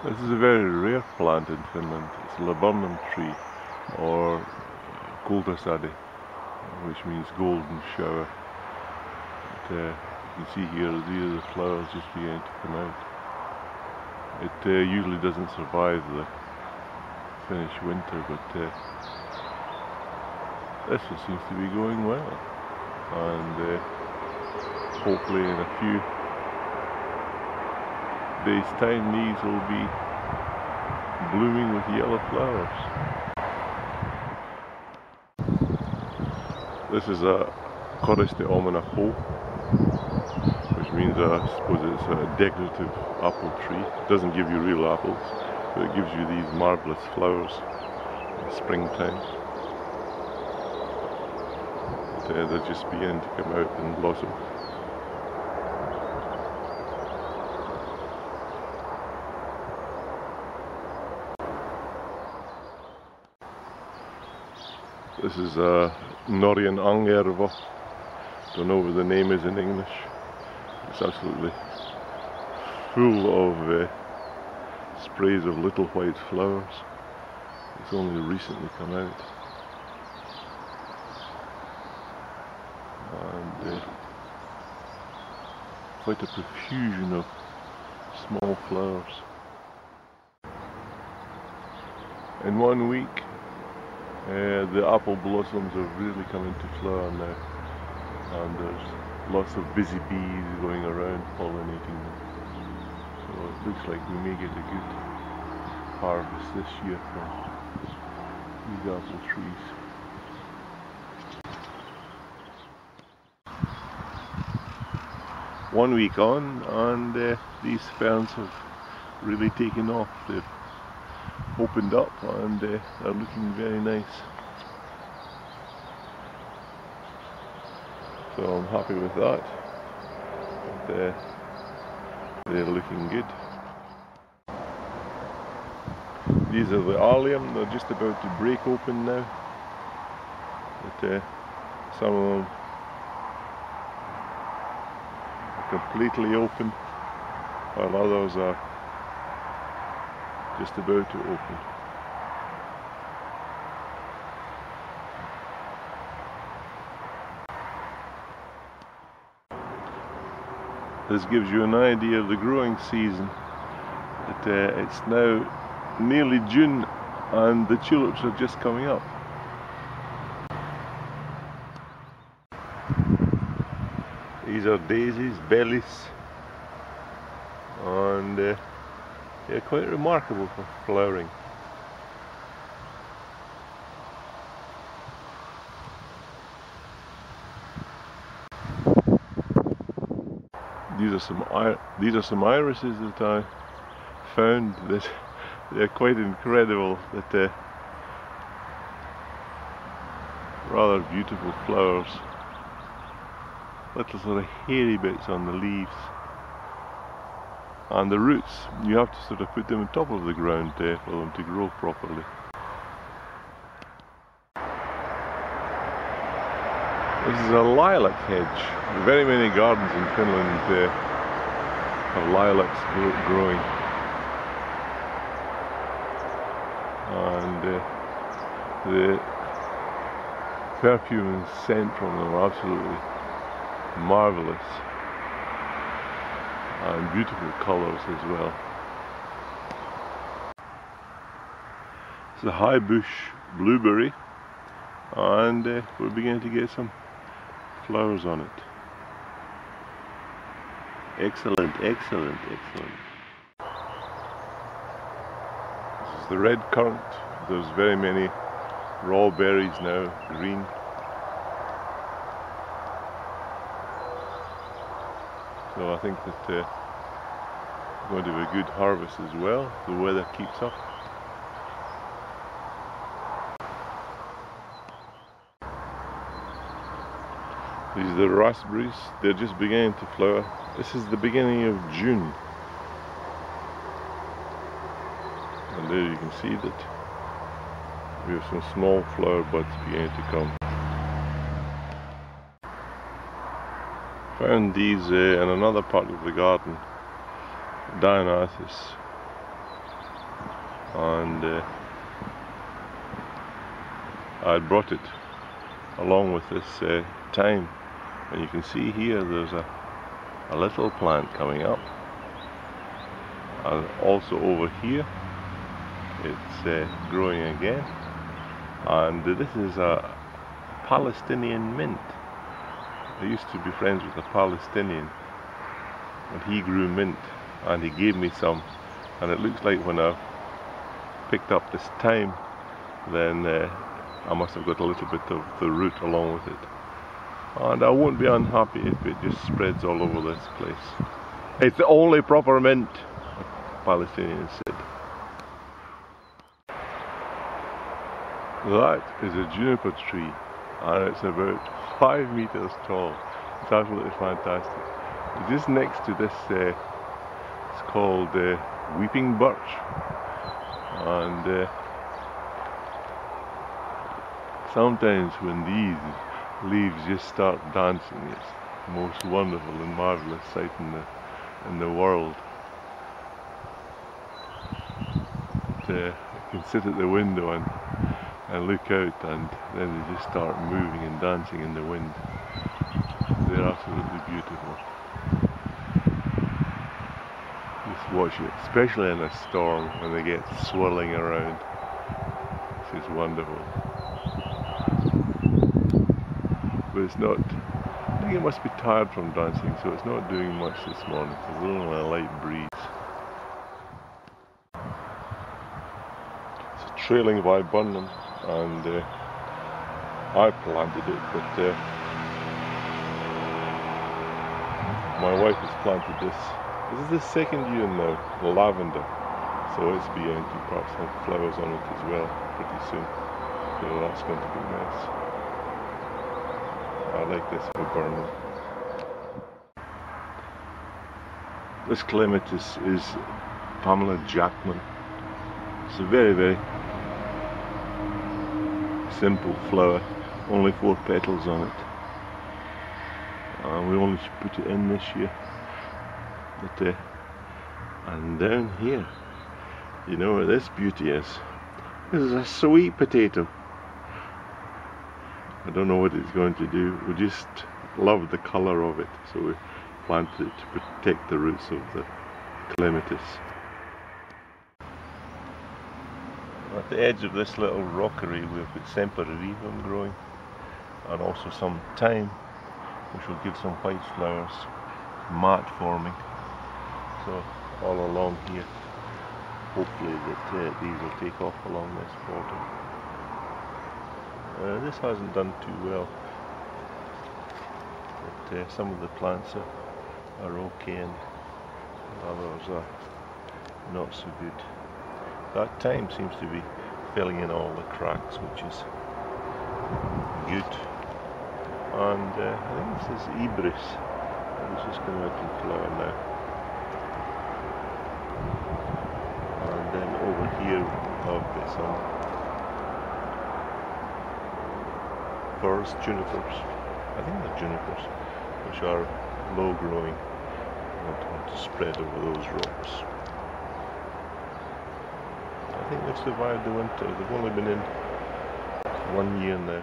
This is a very rare plant in Finland. It's a laburnum tree, or kultasade, which means golden shower. But, you can see here, these are the flowers just beginning to come out. It usually doesn't survive the Finnish winter, but this one seems to be going well. And hopefully in a few days' time these will be blooming with yellow flowers. This is a forrest ho, which means I suppose it's a decorative apple tree. It doesn't give you real apples, but it gives you these marvellous flowers in springtime. But, they're just beginning to come out and blossom. This is a Norjan angervo. Don't know what the name is in English. It's absolutely full of sprays of little white flowers. It's only recently come out. And quite a profusion of small flowers. In 1 week, the apple blossoms have really come into flower now, and there's lots of busy bees going around pollinating them. So it looks like we may get a good harvest this year from these apple trees. One week on, and these ferns have really taken off. They've opened up and are looking very nice. So I'm happy with that. But, they're looking good. These are the allium. They're just about to break open now. But some of them are completely open, while others are just about to open. This gives you an idea of the growing season. It's now nearly June and the tulips are just coming up. These are daisies, bellies, and they're quite remarkable for flowering. These are some irises that I found. That they're quite incredible. That rather beautiful flowers. Little sort of hairy bits on the leaves. And the roots, you have to sort of put them on top of the ground for them to grow properly. This is a lilac hedge. Very many gardens in Finland have lilacs growing. And the perfume and scent from them are absolutely marvellous. And beautiful colours as well. It's a high bush blueberry, and we're beginning to get some flowers on it. Excellent, excellent, excellent. This is the red currant. There's very many raw berries now, green. So I think that we're going to have a good harvest as well. The weather keeps up. These are the raspberries. They're just beginning to flower. This is the beginning of June. And there you can see that we have some small flower buds beginning to come. Found these in another part of the garden, Dionysus. and I brought it along with this thyme, and you can see here there's a little plant coming up, and also over here it's growing again, and this is a Palestinian mint. I used to be friends with a Palestinian, and he grew mint, and he gave me some, and it looks like when I picked up this thyme, then I must have got a little bit of the root along with it, and I won't be unhappy if it just spreads all over this place. It's the only proper mint, Palestinians said. That is a juniper tree, and it's about 5 meters tall. It's absolutely fantastic. Just next to this, it's called weeping birch, and sometimes when these leaves just start dancing, it's the most wonderful and marvelous sight in the world. You can sit at the window and look out, and then they just start moving and dancing in the wind. They're absolutely beautiful. Just watch it, especially in a storm when they get swirling around. This is wonderful. But it's not, I think it must be tired from dancing, so it's not doing much this morning. There's only a light breeze. It's a trailing viburnum, and I planted it, but my wife has planted this. This is the second year now, the lavender, so it's beginning to perhaps have flowers on it as well pretty soon. So that's going to be nice. I like this viburnum. This clematis is Pamela Jackman. It's a very, very simple flower, only 4 petals on it. And we only put it in this year. But, and down here, you know what this beauty is? This is a sweet potato. I don't know what it's going to do. We just love the colour of it, so we planted it to protect the roots of the clematis. At the edge of this little rockery we've got sempervivum growing, and also some thyme, which will give some white flowers, mat forming. So all along here, hopefully that these will take off along this border. This hasn't done too well, but some of the plants are okay, and others are not so good. That thyme seems to be filling in all the cracks, which is good. And I think this is Ibris. It's just coming out in flower now. And then over here we have some forest junipers. I think they're junipers, which are low growing. I don't want to spread over those rocks. I think they've survived the winter. They've only been in 1 year now.